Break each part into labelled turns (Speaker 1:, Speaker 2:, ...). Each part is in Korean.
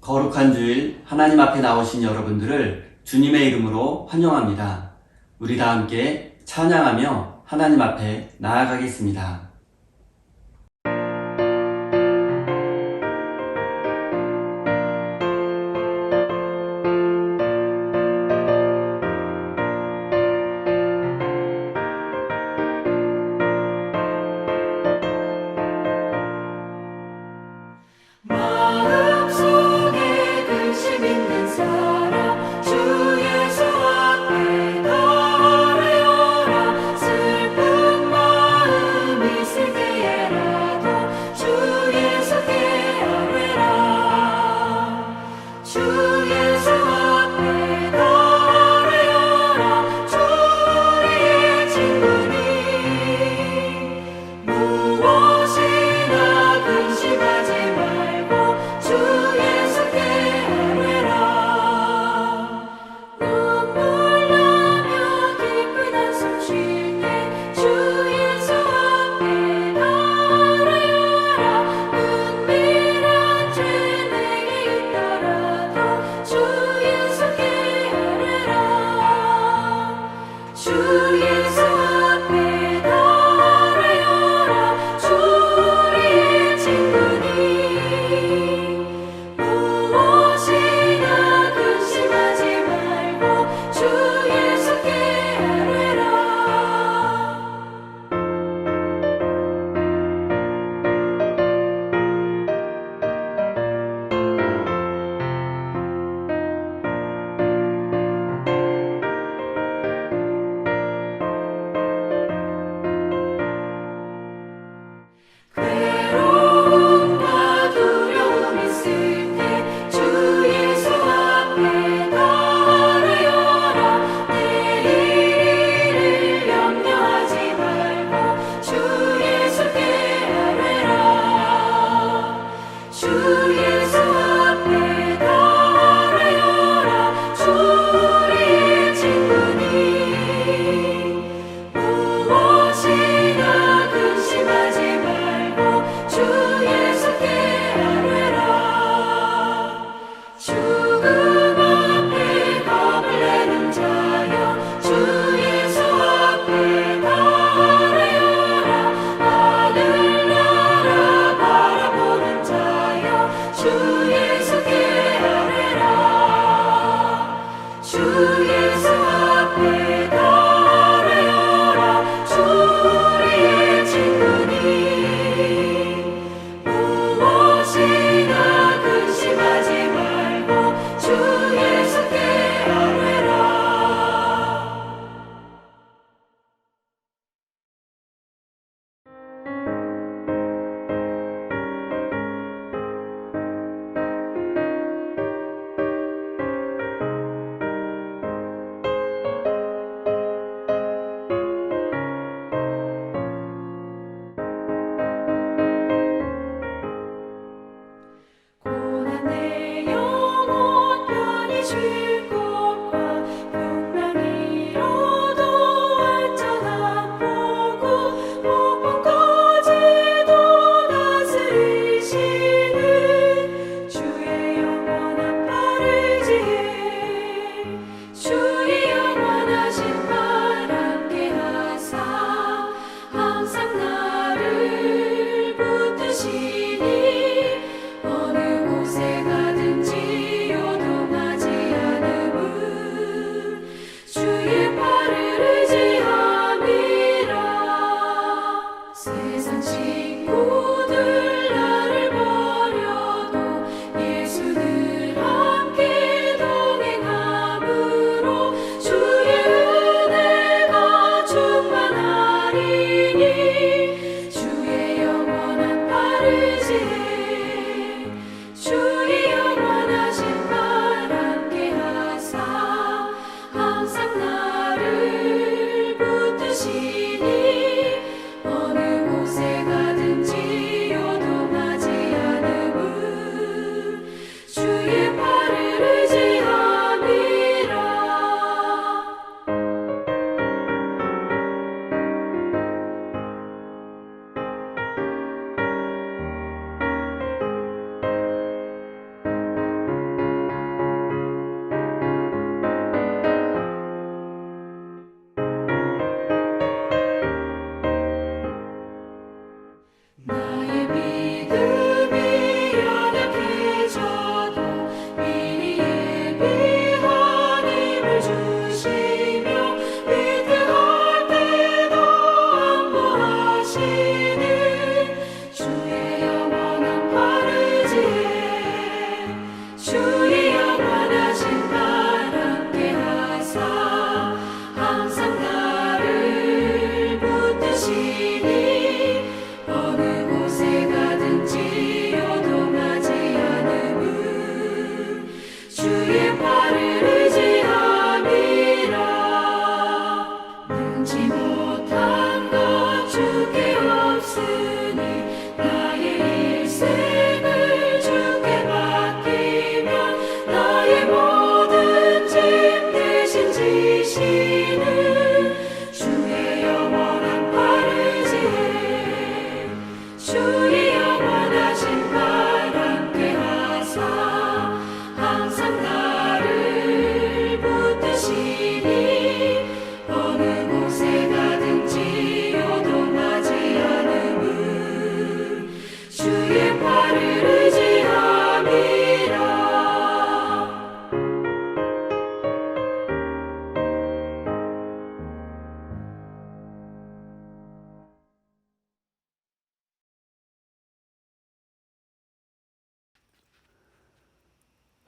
Speaker 1: 거룩한 주일 하나님 앞에 나오신 여러분들을 주님의 이름으로 환영합니다. 우리 다 함께 찬양하며 하나님 앞에 나아가겠습니다.
Speaker 2: 마음속에 근심 있는 사람 주 예수 앞에 나아가라. 슬픈 마음이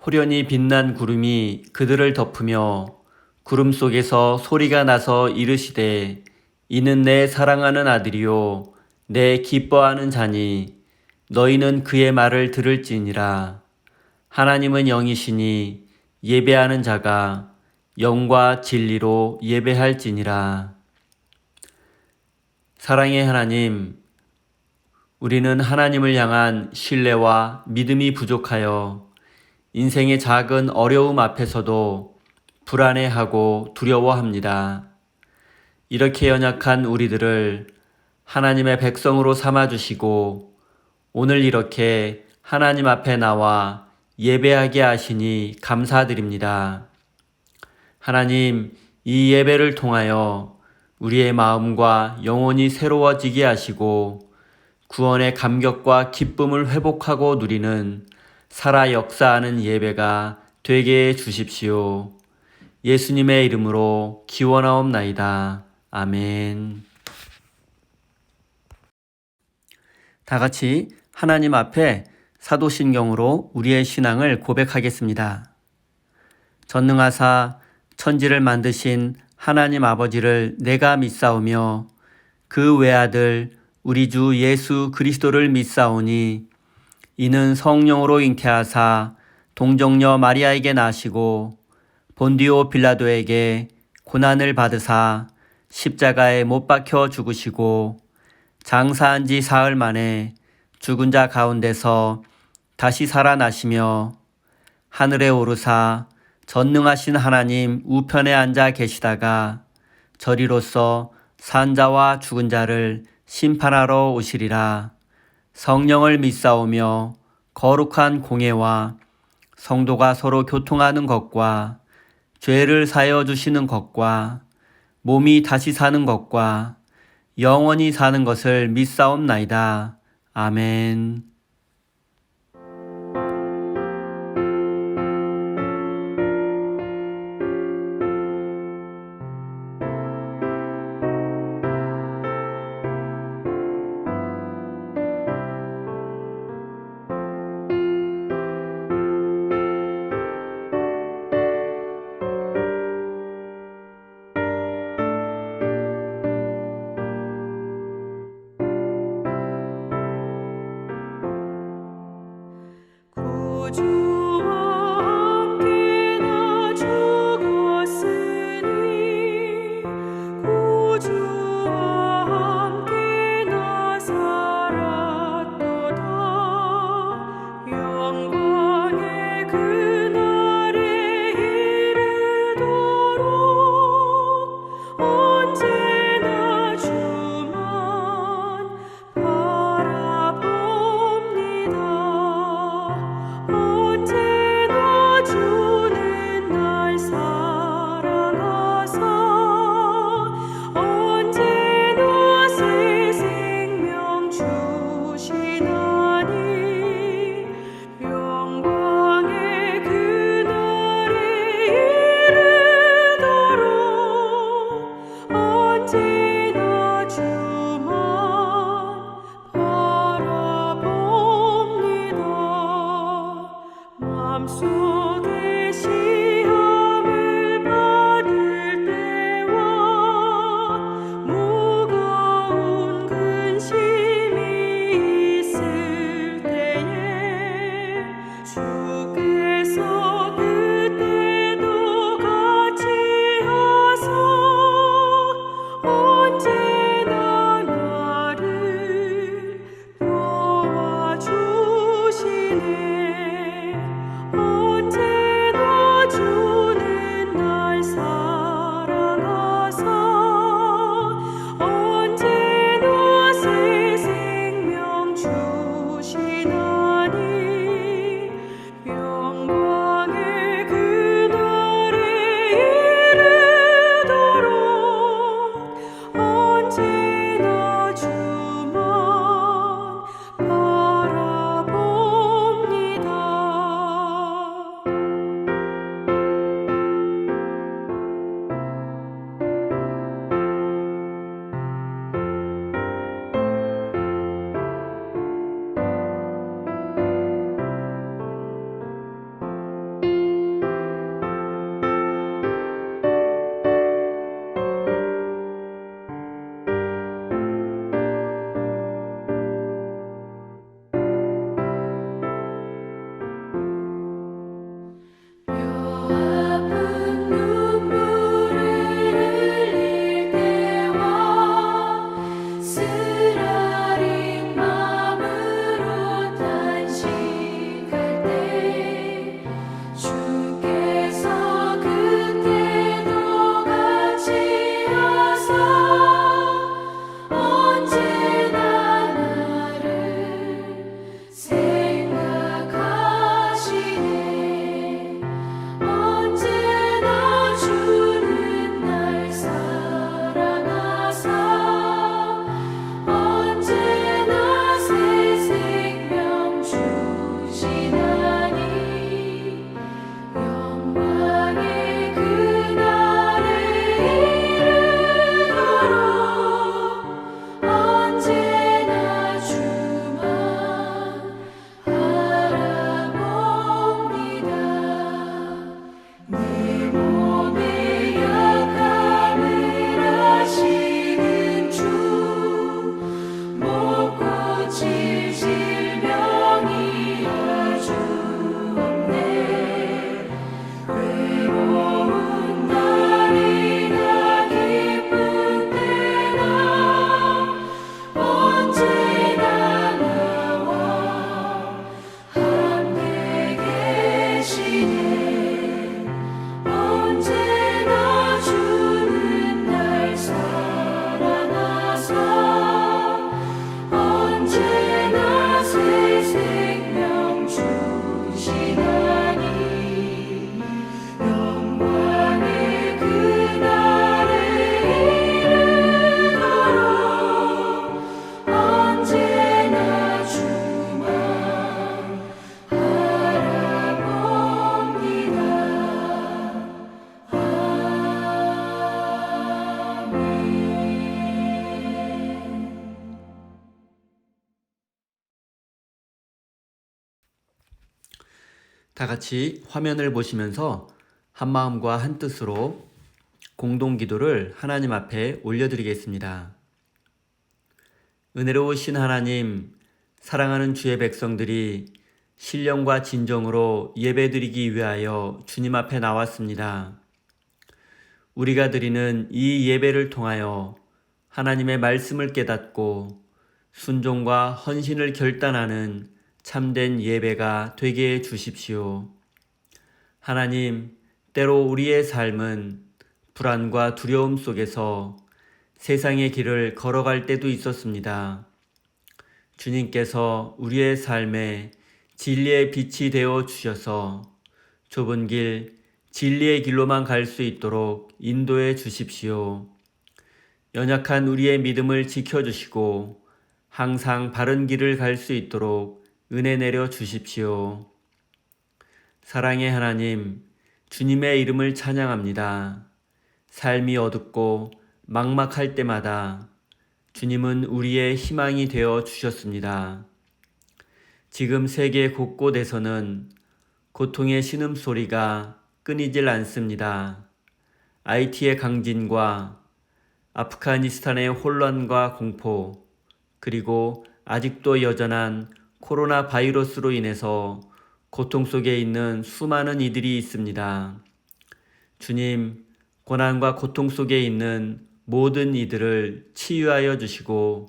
Speaker 1: 호련히 빛난 구름이 그들을 덮으며 구름 속에서 소리가 나서 이르시되 이는 내 사랑하는 아들이요 내 기뻐하는 자니 너희는 그의 말을 들을지니라. 하나님은 영이시니 예배하는 자가 영과 진리로 예배할지니라. 사랑의 하나님, 우리는 하나님을 향한 신뢰와 믿음이 부족하여 인생의 작은 어려움 앞에서도 불안해하고 두려워합니다. 이렇게 연약한 우리들을 하나님의 백성으로 삼아주시고 오늘 이렇게 하나님 앞에 나와 예배하게 하시니 감사드립니다. 하나님, 이 예배를 통하여 우리의 마음과 영혼이 새로워지게 하시고 구원의 감격과 기쁨을 회복하고 누리는 살아 역사하는 예배가 되게 해 주십시오. 예수님의 이름으로 기원하옵나이다. 아멘. 다 같이 하나님 앞에 사도신경으로 우리의 신앙을 고백하겠습니다. 전능하사 천지를 만드신 하나님 아버지를 내가 믿사오며 그 외아들 우리 주 예수 그리스도를 믿사오니 이는 성령으로 잉태하사 동정녀 마리아에게 나시고 본디오 빌라도에게 고난을 받으사 십자가에 못 박혀 죽으시고 장사한 지 사흘 만에 죽은 자 가운데서 다시 살아나시며 하늘에 오르사 전능하신 하나님 우편에 앉아 계시다가 저리로서 산 자와 죽은 자를 심판하러 오시리라. 성령을 믿사오며 거룩한 공예와 성도가 서로 교통하는 것과 죄를 사여 주시는 것과 몸이 다시 사는 것과 영원히 사는 것을 믿사옵나이다. 아멘.
Speaker 2: 구주와 함께 나 죽었으니 구주와 함께 나 살았도다. 영광의 그날에 이르도록 언제나 주만 바라봅니다.
Speaker 1: 다 같이 화면을 보시면서 한 마음과 한 뜻으로 공동 기도를 하나님 앞에 올려드리겠습니다. 은혜로우신 하나님, 사랑하는 주의 백성들이 신령과 진정으로 예배드리기 위하여 주님 앞에 나왔습니다. 우리가 드리는 이 예배를 통하여 하나님의 말씀을 깨닫고 순종과 헌신을 결단하는 참된 예배가 되게 해 주십시오. 하나님, 때로 우리의 삶은 불안과 두려움 속에서 세상의 길을 걸어갈 때도 있었습니다. 주님께서 우리의 삶에 진리의 빛이 되어 주셔서 좁은 길, 진리의 길로만 갈 수 있도록 인도해 주십시오. 연약한 우리의 믿음을 지켜주시고 항상 바른 길을 갈 수 있도록 은혜 내려 주십시오. 사랑의 하나님, 주님의 이름을 찬양합니다. 삶이 어둡고 막막할 때마다 주님은 우리의 희망이 되어 주셨습니다. 지금 세계 곳곳에서는 고통의 신음소리가 끊이질 않습니다. IT의 강진과 아프가니스탄의 혼란과 공포, 그리고 아직도 여전한 코로나 바이러스로 인해서 고통 속에 있는 수많은 이들이 있습니다. 주님, 고난과 고통 속에 있는 모든 이들을 치유하여 주시고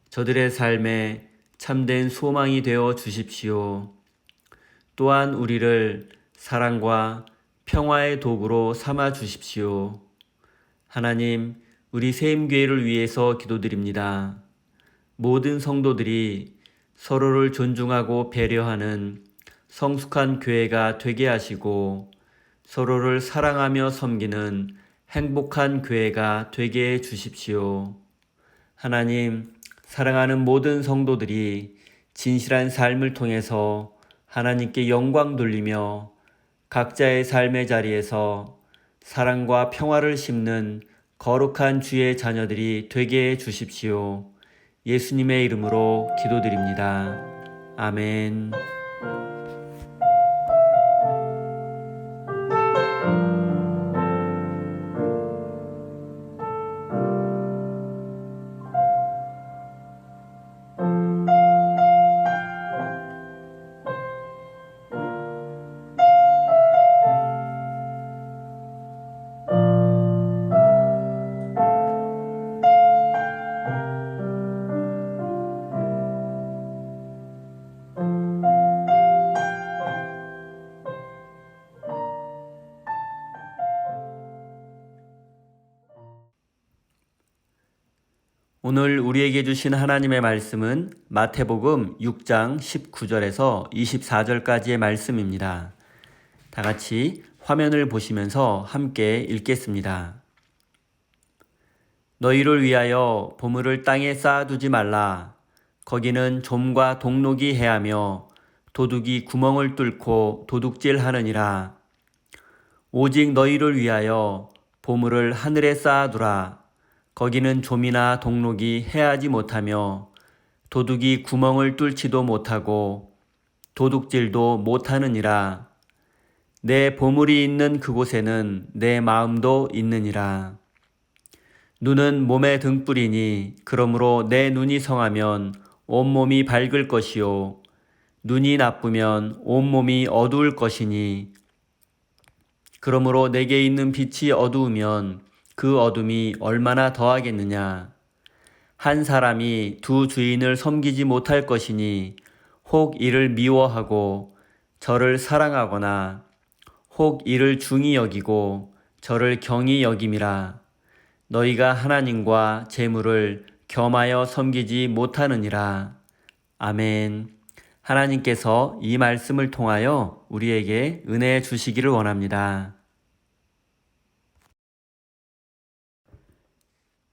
Speaker 1: 저들의 삶에 참된 소망이 되어 주십시오. 또한 우리를 사랑과 평화의 도구로 삼아 주십시오. 하나님, 우리 세임교회를 위해서 기도드립니다. 모든 성도들이 서로를 존중하고 배려하는 성숙한 교회가 되게 하시고 서로를 사랑하며 섬기는 행복한 교회가 되게 해 주십시오. 하나님, 사랑하는 모든 성도들이 진실한 삶을 통해서 하나님께 영광 돌리며 각자의 삶의 자리에서 사랑과 평화를 심는 거룩한 주의 자녀들이 되게 해 주십시오. 예수님의 이름으로 기도드립니다. 아멘. 오늘 우리에게 주신 하나님의 말씀은 마태복음 6장 19절에서 24절까지의 말씀입니다. 다 같이 화면을 보시면서 함께 읽겠습니다. 너희를 위하여 보물을 땅에 쌓아두지 말라. 거기는 좀과 동록이 해하며 도둑이 구멍을 뚫고 도둑질하느니라. 오직 너희를 위하여 보물을 하늘에 쌓아두라. 거기는 좀이나 동록이 해하지 못하며 도둑이 구멍을 뚫지도 못하고 도둑질도 못하느니라. 내 보물이 있는 그곳에는 내 마음도 있느니라. 눈은 몸의 등불이니 그러므로 내 눈이 성하면 온몸이 밝을 것이요 눈이 나쁘면 온몸이 어두울 것이니 그러므로 내게 있는 빛이 어두우면 그 어둠이 얼마나 더하겠느냐. 한 사람이 두 주인을 섬기지 못할 것이니 혹 이를 미워하고 저를 사랑하거나 혹 이를 중히 여기고 저를 경히 여김이라. 너희가 하나님과 재물을 겸하여 섬기지 못하느니라. 아멘. 하나님께서 이 말씀을 통하여 우리에게 은혜 주시기를 원합니다.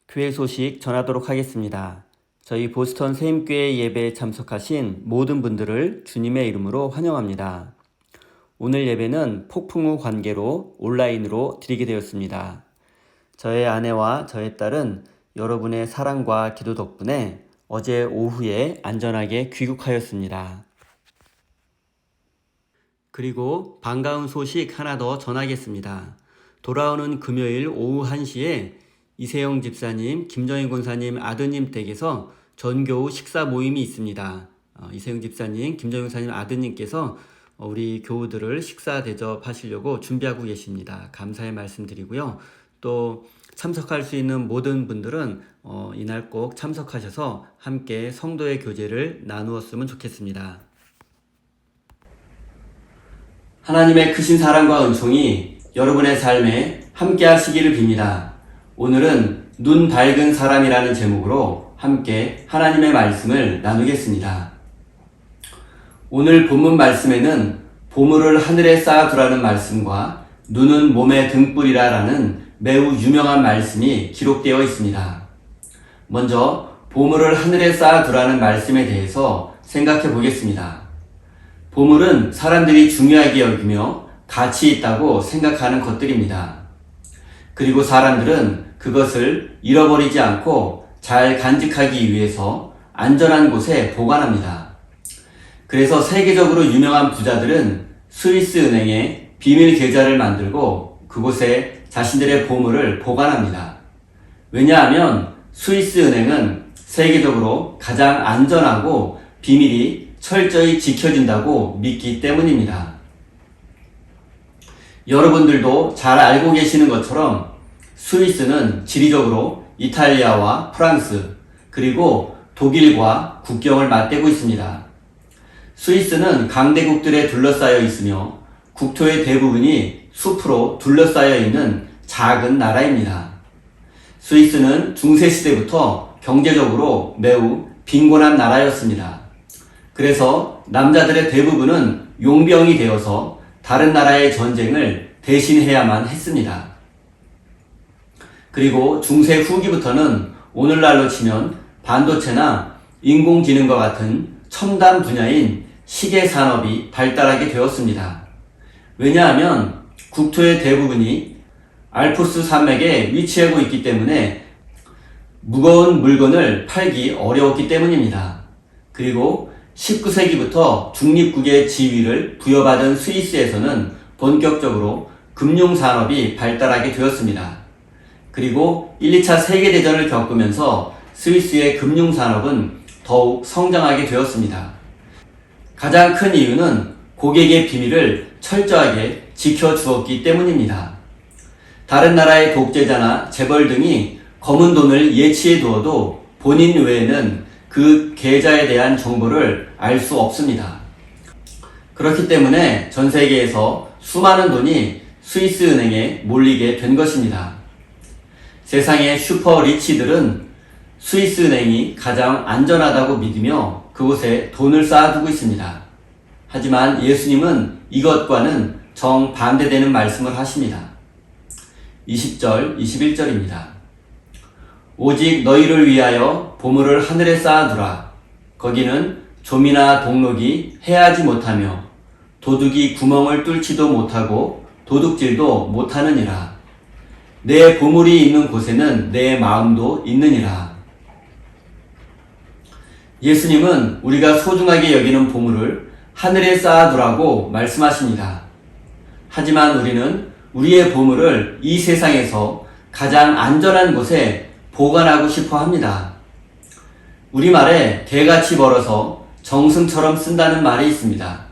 Speaker 1: 교회 소식 전하도록 하겠습니다. 저희 보스턴 세임교회 예배에 참석하신 모든 분들을 주님의 이름으로 환영합니다. 오늘 예배는 폭풍 후 관계로 온라인으로 드리게 되었습니다. 저의 아내와 저의 딸은 여러분의 사랑과 기도 덕분에 어제 오후에 안전하게 귀국하였습니다. 그리고 반가운 소식 하나 더 전하겠습니다. 돌아오는 금요일 오후 1시에 이세영 집사님, 김정인 권사님 아드님 댁에서 전교우 식사 모임이 있습니다. 이세영 집사님, 김정인 권사님 아드님께서 우리 교우들을 식사 대접하시려고 준비하고 계십니다. 감사의 말씀드리고요. 또 참석할 수 있는 모든 분들은 이날 꼭 참석하셔서 함께 성도의 교제를 나누었으면 좋겠습니다. 하나님의 크신 사랑과 은총이 여러분의 삶에 함께 하시기를 빕니다. 오늘은 눈 밝은 사람이라는 제목으로 함께 하나님의 말씀을 나누겠습니다. 오늘 본문 말씀에는 보물을 하늘에 쌓아두라는 말씀과 눈은 몸의 등불이라라는 매우 유명한 말씀이 기록되어 있습니다. 먼저 보물을 하늘에 쌓아두라는 말씀에 대해서 생각해 보겠습니다. 보물은 사람들이 중요하게 여기며 가치 있다고 생각하는 것들입니다. 그리고 사람들은 그것을 잃어버리지 않고 잘 간직하기 위해서 안전한 곳에 보관합니다. 그래서 세계적으로 유명한 부자들은 스위스 은행에 비밀 계좌를 만들고 그곳에 자신들의 보물을 보관합니다. 왜냐하면 스위스 은행은 세계적으로 가장 안전하고 비밀이 철저히 지켜진다고 믿기 때문입니다. 여러분들도 잘 알고 계시는 것처럼 스위스는 지리적으로 이탈리아와 프랑스 그리고 독일과 국경을 맞대고 있습니다. 스위스는 강대국들에 둘러싸여 있으며 국토의 대부분이 숲으로 둘러싸여 있는 작은 나라입니다. 스위스는 중세시대부터 경제적으로 매우 빈곤한 나라였습니다. 그래서 남자들의 대부분은 용병이 되어서 다른 나라의 전쟁을 대신해야만 했습니다. 그리고 중세 후기부터는 오늘날로 치면 반도체나 인공지능과 같은 첨단 분야인 시계 산업이 발달하게 되었습니다. 왜냐하면 국토의 대부분이 알프스 산맥에 위치하고 있기 때문에 무거운 물건을 팔기 어려웠기 때문입니다. 그리고 19세기부터 중립국의 지위를 부여받은 스위스에서는 본격적으로 금융산업이 발달하게 되었습니다. 그리고 1, 2차 세계대전을 겪으면서 스위스의 금융산업은 더욱 성장하게 되었습니다. 가장 큰 이유는 고객의 비밀을 철저하게 지켜주었기 때문입니다. 다른 나라의 독재자나 재벌 등이 검은 돈을 예치해 두어도 본인 외에는 그 계좌에 대한 정보를 알 수 없습니다. 그렇기 때문에 전 세계에서 수많은 돈이 스위스 은행에 몰리게 된 것입니다. 세상의 슈퍼 리치들은 스위스 은행이 가장 안전하다고 믿으며 그곳에 돈을 쌓아두고 있습니다. 하지만 예수님은 이것과는 정반대되는 말씀을 하십니다. 20절, 21절입니다. 오직 너희를 위하여 보물을 하늘에 쌓아두라. 거기는 좀이나 동록이 해하지 못하며 도둑이 구멍을 뚫지도 못하고 도둑질도 못하느니라. 내 보물이 있는 곳에는 내 마음도 있느니라. 예수님은 우리가 소중하게 여기는 보물을 하늘에 쌓아두라고 말씀하십니다. 하지만 우리는 우리의 보물을 이 세상에서 가장 안전한 곳에 보관하고 싶어 합니다. 우리말에 개같이 벌어서 정승처럼 쓴다는 말이 있습니다.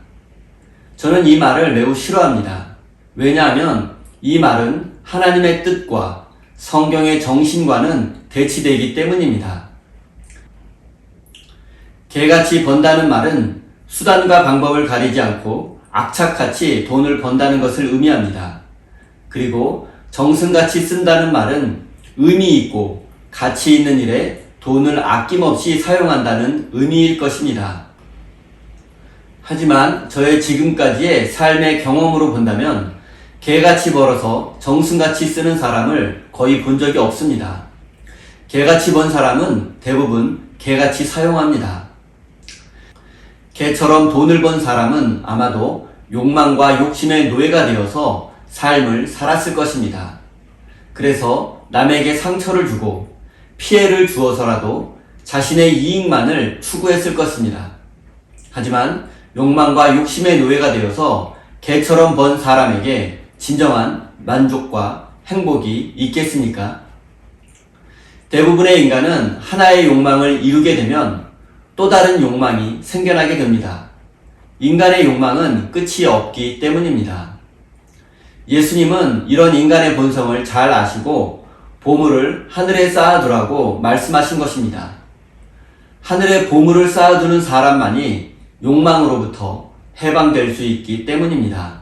Speaker 1: 저는 이 말을 매우 싫어합니다. 왜냐하면 이 말은 하나님의 뜻과 성경의 정신과는 대치되기 때문입니다. 개같이 번다는 말은 수단과 방법을 가리지 않고 악착같이 돈을 번다는 것을 의미합니다. 그리고 정승같이 쓴다는 말은 의미 있고 가치 있는 일에 돈을 아낌없이 사용한다는 의미일 것입니다. 하지만 저의 지금까지의 삶의 경험으로 본다면 개같이 벌어서 정승같이 쓰는 사람을 거의 본 적이 없습니다. 개같이 번 사람은 대부분 개같이 사용합니다. 개처럼 돈을 번 사람은 아마도 욕망과 욕심의 노예가 되어서 삶을 살았을 것입니다. 그래서 남에게 상처를 주고 피해를 주어서라도 자신의 이익만을 추구했을 것입니다. 하지만 욕망과 욕심의 노예가 되어서 개처럼 번 사람에게 진정한 만족과 행복이 있겠습니까? 대부분의 인간은 하나의 욕망을 이루게 되면 또 다른 욕망이 생겨나게 됩니다. 인간의 욕망은 끝이 없기 때문입니다. 예수님은 이런 인간의 본성을 잘 아시고 보물을 하늘에 쌓아두라고 말씀하신 것입니다. 하늘에 보물을 쌓아두는 사람만이 욕망으로부터 해방될 수 있기 때문입니다.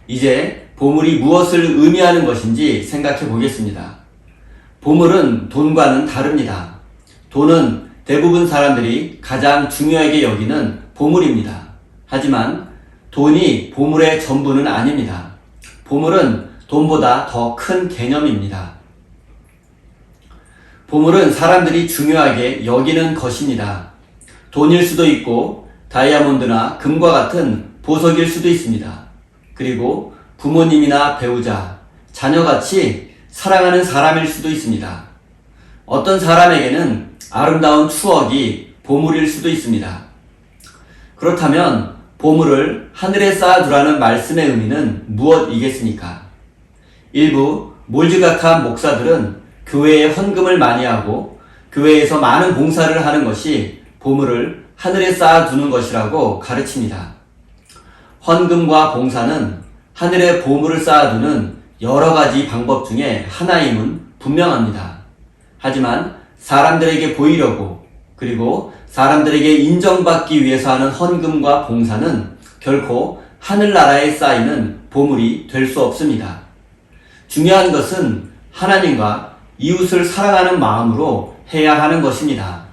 Speaker 1: 이제 보물이 무엇을 의미하는 것인지 생각해 보겠습니다. 보물은 돈과는 다릅니다. 돈은 대부분 사람들이 가장 중요하게 여기는 보물입니다. 하지만 돈이 보물의 전부는 아닙니다. 보물은 돈보다 더 큰 개념입니다. 보물은 사람들이 중요하게 여기는 것입니다. 돈일 수도 있고 다이아몬드나 금과 같은 보석일 수도 있습니다. 그리고 부모님이나 배우자, 자녀같이 사랑하는 사람일 수도 있습니다. 어떤 사람에게는 아름다운 추억이 보물일 수도 있습니다. 그렇다면 보물을 하늘에 쌓아두라는 말씀의 의미는 무엇이겠습니까? 일부 몰지각한 목사들은 교회에 헌금을 많이 하고 교회에서 많은 봉사를 하는 것이 보물을 하늘에 쌓아두는 것이라고 가르칩니다. 헌금과 봉사는 하늘에 보물을 쌓아두는 여러 가지 방법 중에 하나임은 분명합니다. 하지만 사람들에게 보이려고 그리고 사람들에게 인정받기 위해서 하는 헌금과 봉사는 결코 하늘나라에 쌓이는 보물이 될 수 없습니다. 중요한 것은 하나님과 이웃을 사랑하는 마음으로 해야 하는 것입니다.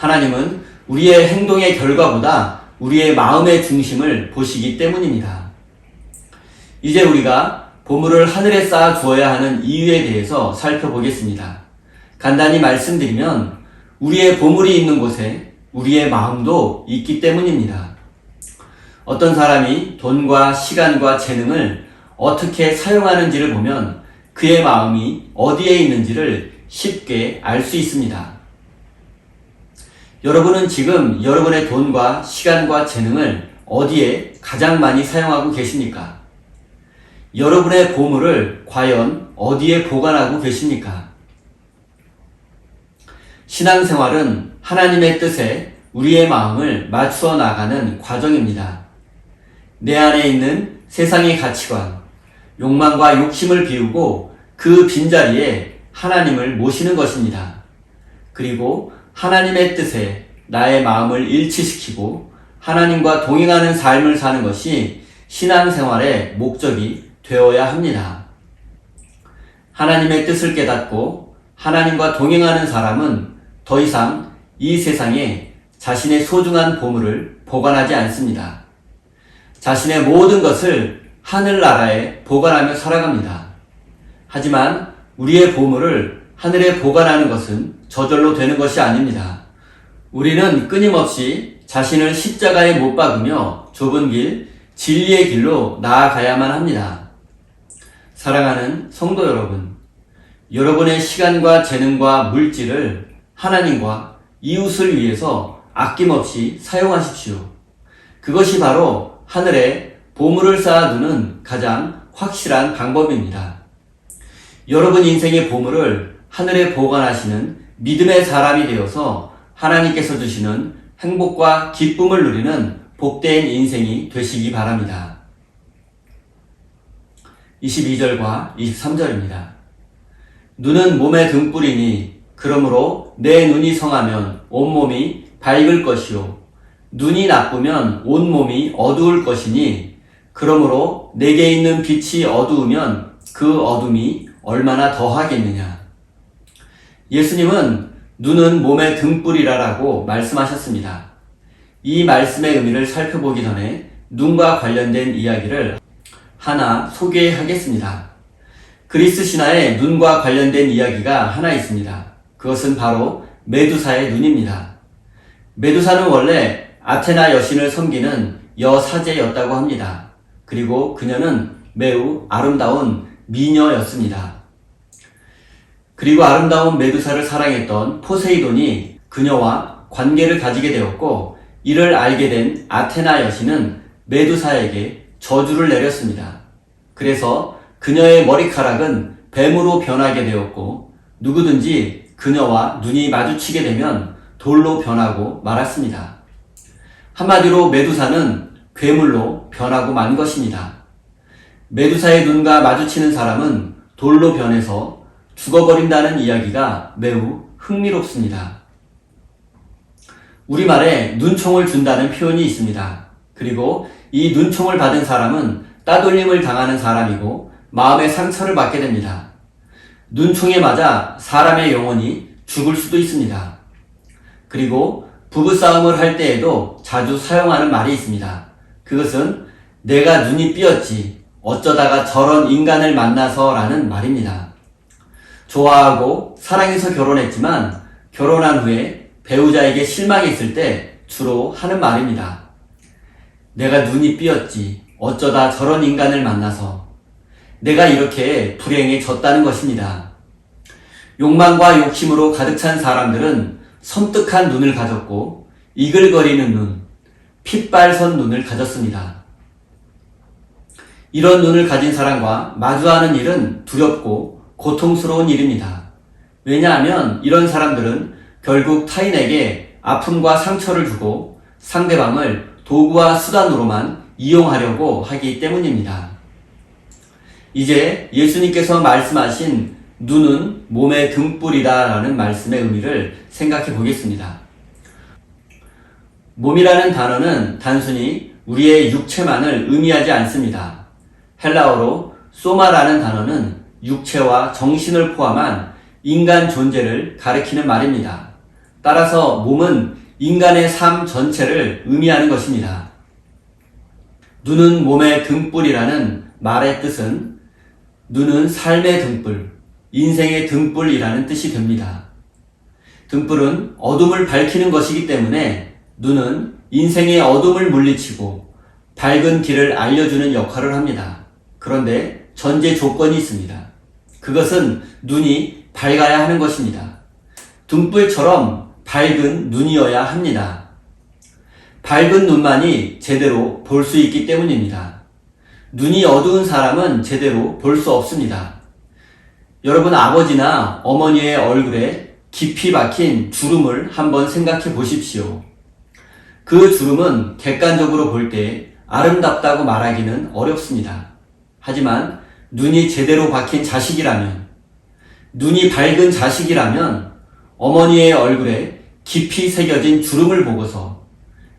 Speaker 1: 하나님은 우리의 행동의 결과보다 우리의 마음의 중심을 보시기 때문입니다. 이제 우리가 보물을 하늘에 쌓아 두어야 하는 이유에 대해서 살펴보겠습니다. 간단히 말씀드리면 우리의 보물이 있는 곳에 우리의 마음도 있기 때문입니다. 어떤 사람이 돈과 시간과 재능을 어떻게 사용하는지를 보면 그의 마음이 어디에 있는지를 쉽게 알 수 있습니다. 여러분은 지금 여러분의 돈과 시간과 재능을 어디에 가장 많이 사용하고 계십니까? 여러분의 보물을 과연 어디에 보관하고 계십니까? 신앙생활은 하나님의 뜻에 우리의 마음을 맞추어 나가는 과정입니다. 내 안에 있는 세상의 가치관, 욕망과 욕심을 비우고 그 빈자리에 하나님을 모시는 것입니다. 그리고 하나님의 뜻에 나의 마음을 일치시키고 하나님과 동행하는 삶을 사는 것이 신앙생활의 목적이 되어야 합니다. 하나님의 뜻을 깨닫고 하나님과 동행하는 사람은 더 이상 이 세상에 자신의 소중한 보물을 보관하지 않습니다. 자신의 모든 것을 하늘나라에 보관하며 살아갑니다. 하지만 우리의 보물을 하늘에 보관하는 것은 저절로 되는 것이 아닙니다. 우리는 끊임없이 자신을 십자가에 못 박으며 좁은 길, 진리의 길로 나아가야만 합니다. 사랑하는 성도 여러분, 여러분의 시간과 재능과 물질을 하나님과 이웃을 위해서 아낌없이 사용하십시오. 그것이 바로 하늘에 보물을 쌓아두는 가장 확실한 방법입니다. 여러분 인생의 보물을 하늘에 보관하시는 믿음의 사람이 되어서 하나님께서 주시는 행복과 기쁨을 누리는 복된 인생이 되시기 바랍니다. 22절과 23절입니다. 눈은 몸의 등불이니 그러므로 내 눈이 성하면 온몸이 밝을 것이요 눈이 나쁘면 온몸이 어두울 것이니 그러므로 내게 있는 빛이 어두우면 그 어둠이 얼마나 더하겠느냐. 예수님은 눈은 몸의 등불이라고 말씀하셨습니다. 이 말씀의 의미를 살펴보기 전에 눈과 관련된 이야기를 하나 소개하겠습니다. 그리스 신화에 눈과 관련된 이야기가 하나 있습니다. 그것은 바로 메두사의 눈입니다. 메두사는 원래 아테나 여신을 섬기는 여사제였다고 합니다. 그리고 그녀는 매우 아름다운 미녀였습니다. 그리고 아름다운 메두사를 사랑했던 포세이돈이 그녀와 관계를 가지게 되었고 이를 알게 된 아테나 여신은 메두사에게 저주를 내렸습니다. 그래서 그녀의 머리카락은 뱀으로 변하게 되었고 누구든지 그녀와 눈이 마주치게 되면 돌로 변하고 말았습니다. 한마디로 메두사는 괴물로 변하고 만 것입니다. 메두사의 눈과 마주치는 사람은 돌로 변해서 죽어버린다는 이야기가 매우 흥미롭습니다. 우리말에 눈총을 준다는 표현이 있습니다. 그리고 이 눈총을 받은 사람은 따돌림을 당하는 사람이고 마음의 상처를 받게 됩니다. 눈총에 맞아 사람의 영혼이 죽을 수도 있습니다. 그리고 부부싸움을 할 때에도 자주 사용하는 말이 있습니다. 그것은 내가 눈이 삐었지 어쩌다가 저런 인간을 만나서 라는 말입니다. 좋아하고 사랑해서 결혼했지만 결혼한 후에 배우자에게 실망했을 때 주로 하는 말입니다. 내가 눈이 삐었지 어쩌다 저런 인간을 만나서 내가 이렇게 불행에 졌다는 것입니다. 욕망과 욕심으로 가득 찬 사람들은 섬뜩한 눈을 가졌고 이글거리는 눈, 핏발선 눈을 가졌습니다. 이런 눈을 가진 사람과 마주하는 일은 두렵고 고통스러운 일입니다. 왜냐하면 이런 사람들은 결국 타인에게 아픔과 상처를 주고 상대방을 도구와 수단으로만 이용하려고 하기 때문입니다. 이제 예수님께서 말씀하신 눈은 몸의 등불이다 라는 말씀의 의미를 생각해 보겠습니다. 몸이라는 단어는 단순히 우리의 육체만을 의미하지 않습니다. 헬라어로 소마라는 단어는 육체와 정신을 포함한 인간 존재를 가리키는 말입니다. 따라서 몸은 인간의 삶 전체를 의미하는 것입니다. 눈은 몸의 등불이라는 말의 뜻은 눈은 삶의 등불, 인생의 등불이라는 뜻이 됩니다. 등불은 어둠을 밝히는 것이기 때문에 눈은 인생의 어둠을 물리치고 밝은 길을 알려주는 역할을 합니다. 그런데 전제 조건이 있습니다. 그것은 눈이 밝아야 하는 것입니다. 등불처럼 밝은 눈이어야 합니다. 밝은 눈만이 제대로 볼 수 있기 때문입니다. 눈이 어두운 사람은 제대로 볼 수 없습니다. 여러분 아버지나 어머니의 얼굴에 깊이 박힌 주름을 한번 생각해 보십시오. 그 주름은 객관적으로 볼 때 아름답다고 말하기는 어렵습니다. 하지만 눈이 제대로 박힌 자식이라면, 눈이 밝은 자식이라면 어머니의 얼굴에 깊이 새겨진 주름을 보고서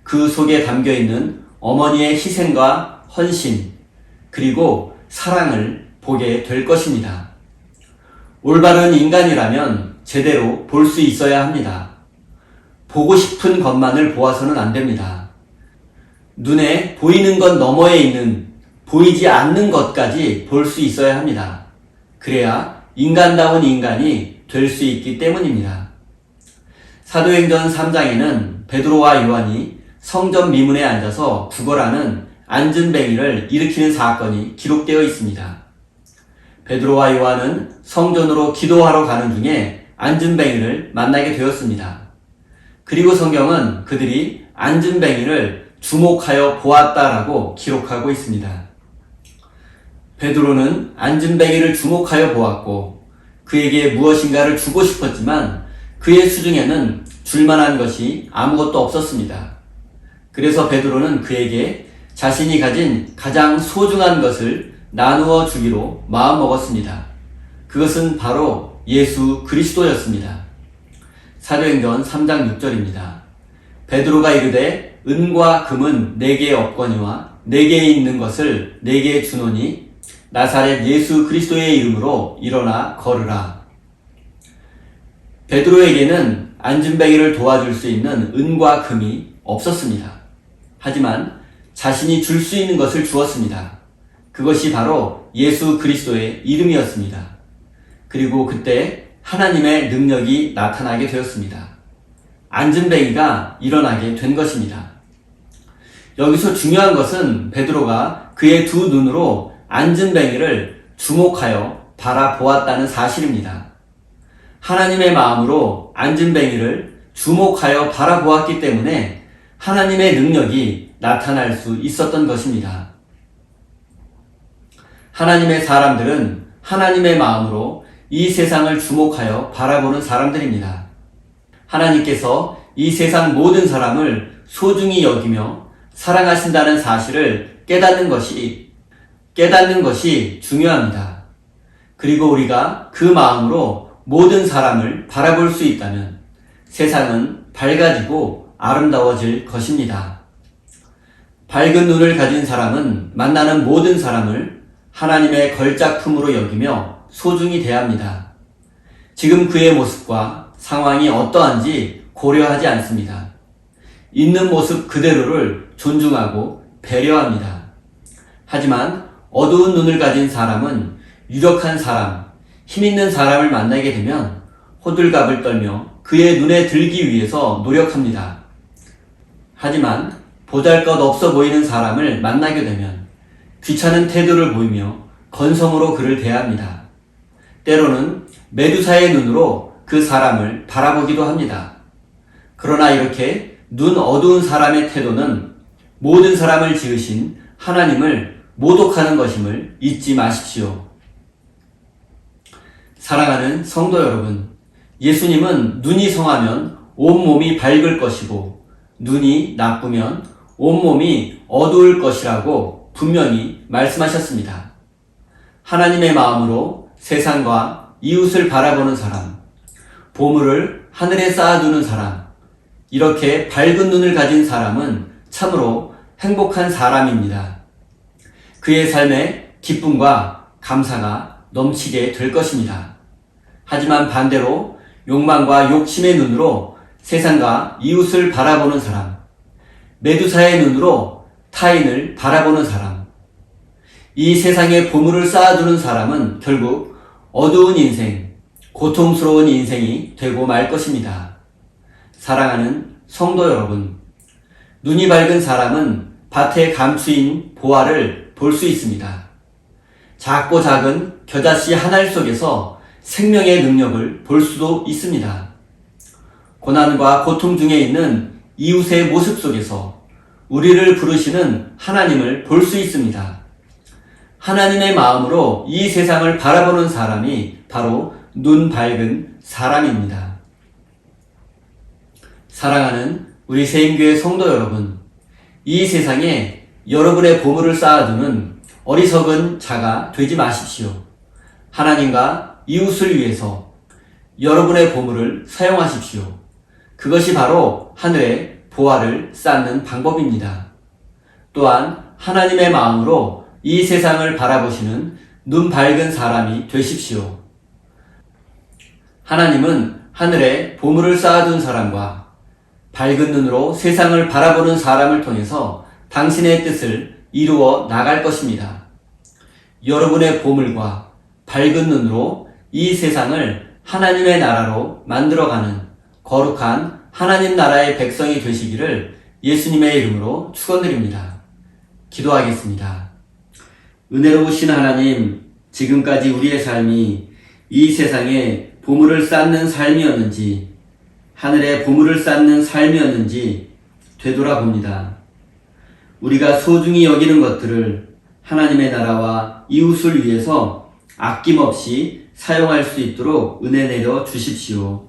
Speaker 1: 그 속에 담겨있는 어머니의 희생과 헌신, 그리고 사랑을 보게 될 것입니다. 올바른 인간이라면 제대로 볼 수 있어야 합니다. 보고 싶은 것만을 보아서는 안 됩니다. 눈에 보이는 것 너머에 있는 보이지 않는 것까지 볼 수 있어야 합니다. 그래야 인간다운 인간이 될 수 있기 때문입니다. 사도행전 3장에는 베드로와 요한이 성전 미문에 앉아서 구걸하는 안진뱅이를 일으키는 사건이 기록되어 있습니다. 베드로와 요한은 성전으로 기도하러 가는 중에 안진뱅이를 만나게 되었습니다. 그리고 성경은 그들이 안진뱅이를 주목하여 보았다라고 기록하고 있습니다. 베드로는 안진뱅이를 주목하여 보았고 그에게 무엇인가를 주고 싶었지만 그의 수중에는 줄만한 것이 아무것도 없었습니다. 그래서 베드로는 그에게 자신이 가진 가장 소중한 것을 나누어 주기로 마음먹었습니다. 그것은 바로 예수 그리스도였습니다. 사도행전 3장 6절입니다. 베드로가 이르되 은과 금은 내게 없거니와 내게 있는 것을 내게 주노니 나사렛 예수 그리스도의 이름으로 일어나 걸으라. 베드로에게는 안진뱅이를 도와줄 수 있는 은과 금이 없었습니다. 하지만 자신이 줄 수 있는 것을 주었습니다. 그것이 바로 예수 그리스도의 이름이었습니다. 그리고 그때 하나님의 능력이 나타나게 되었습니다. 안진뱅이가 일어나게 된 것입니다. 여기서 중요한 것은 베드로가 그의 두 눈으로 안진뱅이를 주목하여 바라보았다는 사실입니다. 하나님의 마음으로 안진뱅이를 주목하여 바라보았기 때문에 하나님의 능력이 나타날 수 있었던 것입니다. 하나님의 사람들은 하나님의 마음으로 이 세상을 주목하여 바라보는 사람들입니다. 하나님께서 이 세상 모든 사람을 소중히 여기며 사랑하신다는 사실을 깨닫는 것이 중요합니다. 그리고 우리가 그 마음으로 모든 사람을 바라볼 수 있다면 세상은 밝아지고 아름다워질 것입니다. 밝은 눈을 가진 사람은 만나는 모든 사람을 하나님의 걸작품으로 여기며 소중히 대합니다. 지금 그의 모습과 상황이 어떠한지 고려하지 않습니다. 있는 모습 그대로를 존중하고 배려합니다. 하지만 어두운 눈을 가진 사람은 유력한 사람, 힘있는 사람을 만나게 되면 호들갑을 떨며 그의 눈에 들기 위해서 노력합니다. 하지만 보잘것없어 보이는 사람을 만나게 되면 귀찮은 태도를 보이며 건성으로 그를 대합니다. 때로는 메두사의 눈으로 그 사람을 바라보기도 합니다. 그러나 이렇게 눈 어두운 사람의 태도는 모든 사람을 지으신 하나님을 모독하는 것임을 잊지 마십시오. 사랑하는 성도 여러분, 예수님은 눈이 성하면 온몸이 밝을 것이고 눈이 나쁘면 온몸이 어두울 것이라고 분명히 말씀하셨습니다. 하나님의 마음으로 세상과 이웃을 바라보는 사람, 보물을 하늘에 쌓아두는 사람, 이렇게 밝은 눈을 가진 사람은 참으로 행복한 사람입니다. 그의 삶에 기쁨과 감사가 넘치게 될 것입니다. 하지만 반대로 욕망과 욕심의 눈으로 세상과 이웃을 바라보는 사람, 메두사의 눈으로 타인을 바라보는 사람, 이 세상에 보물을 쌓아두는 사람은 결국 어두운 인생, 고통스러운 인생이 되고 말 것입니다. 사랑하는 성도 여러분, 눈이 밝은 사람은 밭에 감추인 보화를 볼 수 있습니다. 작고 작은 겨자씨 한 알 속에서 생명의 능력을 볼 수도 있습니다. 고난과 고통 중에 있는 이웃의 모습 속에서 우리를 부르시는 하나님을 볼 수 있습니다. 하나님의 마음으로 이 세상을 바라보는 사람이 바로 눈 밝은 사람입니다. 사랑하는 우리 세임교회 성도 여러분, 이 세상에 여러분의 보물을 쌓아두는 어리석은 자가 되지 마십시오. 하나님과 이웃을 위해서 여러분의 보물을 사용하십시오. 그것이 바로 하늘에 보화를 쌓는 방법입니다. 또한 하나님의 마음으로 이 세상을 바라보시는 눈 밝은 사람이 되십시오. 하나님은 하늘에 보물을 쌓아둔 사람과 밝은 눈으로 세상을 바라보는 사람을 통해서 당신의 뜻을 이루어 나갈 것입니다. 여러분의 보물과 밝은 눈으로 이 세상을 하나님의 나라로 만들어가는 거룩한 하나님 나라의 백성이 되시기를 예수님의 이름으로 축원드립니다. 기도하겠습니다. 은혜로우신 하나님, 지금까지 우리의 삶이 이 세상에 보물을 쌓는 삶이었는지 하늘에 보물을 쌓는 삶이었는지 되돌아봅니다. 우리가 소중히 여기는 것들을 하나님의 나라와 이웃을 위해서 아낌없이 사용할 수 있도록 은혜 내려 주십시오.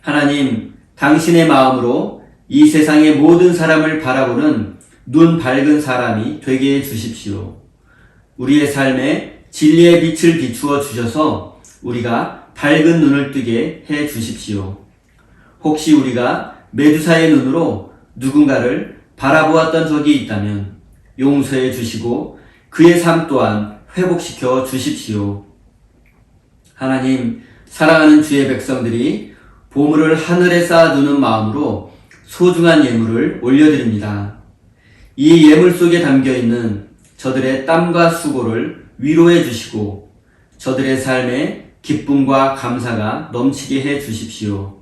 Speaker 1: 하나님, 당신의 마음으로 이 세상의 모든 사람을 바라보는 눈 밝은 사람이 되게 해 주십시오. 우리의 삶에 진리의 빛을 비추어 주셔서 우리가 밝은 눈을 뜨게 해 주십시오. 혹시 우리가 메두사의 눈으로 누군가를 바라보았던 적이 있다면 용서해 주시고 그의 삶 또한 회복시켜 주십시오. 하나님, 사랑하는 주의 백성들이 보물을 하늘에 쌓아두는 마음으로 소중한 예물을 올려드립니다. 이 예물 속에 담겨있는 저들의 땀과 수고를 위로해 주시고 저들의 삶에 기쁨과 감사가 넘치게 해 주십시오.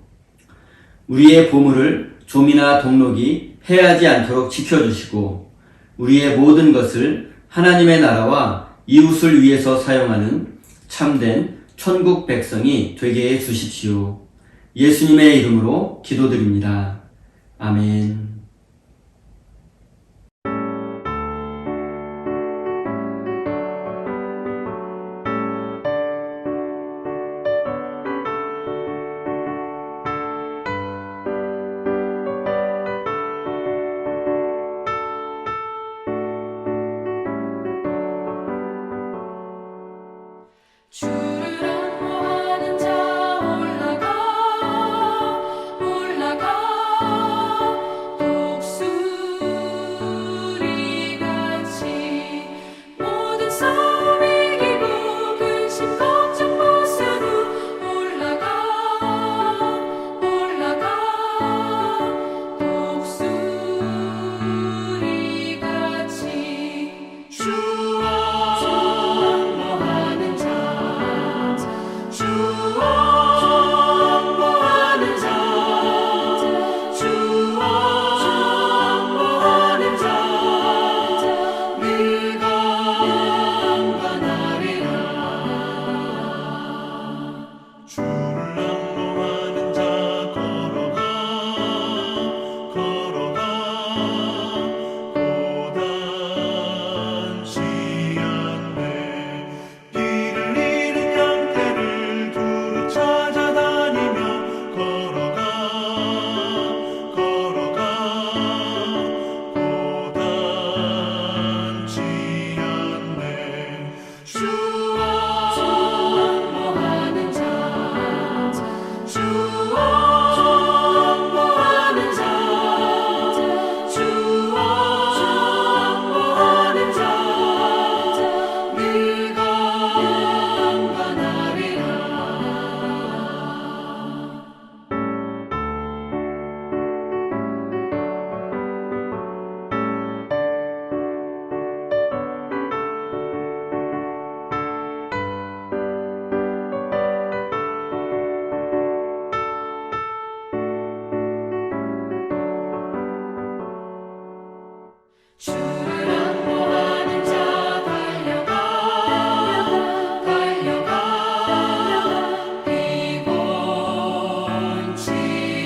Speaker 1: 우리의 보물을 좀이나 동록이 해하지 않도록 지켜주시고 우리의 모든 것을 하나님의 나라와 이웃을 위해서 사용하는 참된 천국 백성이 되게 해 주십시오. 예수님의 이름으로 기도드립니다. 아멘.
Speaker 2: 주를 안모하는 자 올라가 독수리같이 모든 싸움 이기고 근심 걱정 벗어도 올라가 독수리같이 주와 안모하는 자 주를 안모하는 자 달려가 피곤치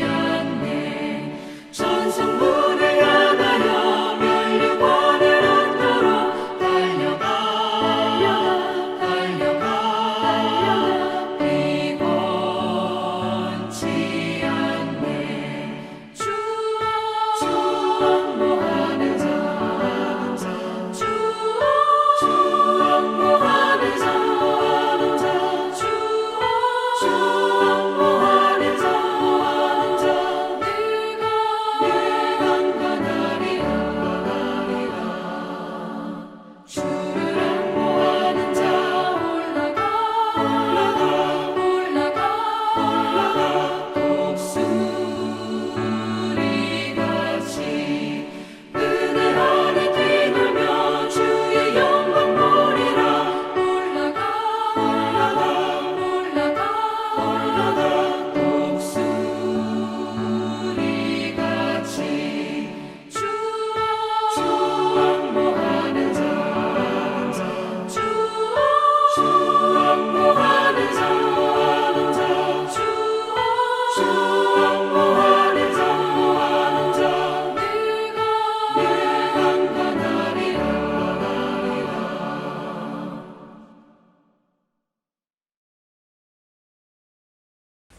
Speaker 2: 않네 천성문을 향하여 면류관을 얻도록 달려가 피곤치 않네 주 안모하는 자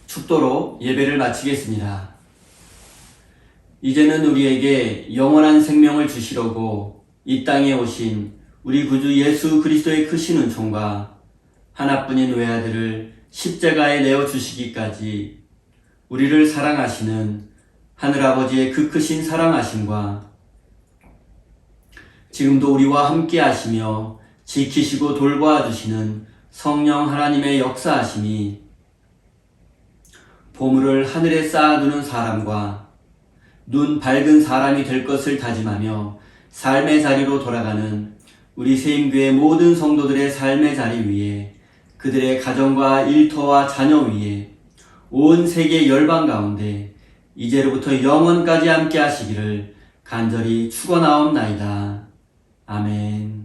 Speaker 1: 축도로 예배를 마치겠습니다. 이제는 우리에게 영원한 생명을 주시려고 이 땅에 오신 우리 구주 예수 그리스도의 크신 은총과 하나뿐인 외아들을 십자가에 내어주시기까지 우리를 사랑하시는 하늘아버지의 그 크신 사랑하심과 지금도 우리와 함께 하시며 지키시고 돌보아주시는 성령 하나님의 역사하심이 보물을 하늘에 쌓아두는 사람과 눈 밝은 사람이 될 것을 다짐하며 삶의 자리로 돌아가는 우리 세임교회 모든 성도들의 삶의 자리 위에 그들의 가정과 일터와 자녀 위에 온 세계 열방 가운데 이제로부터 영원까지 함께 하시기를 간절히 축원하옵나이다. 아멘.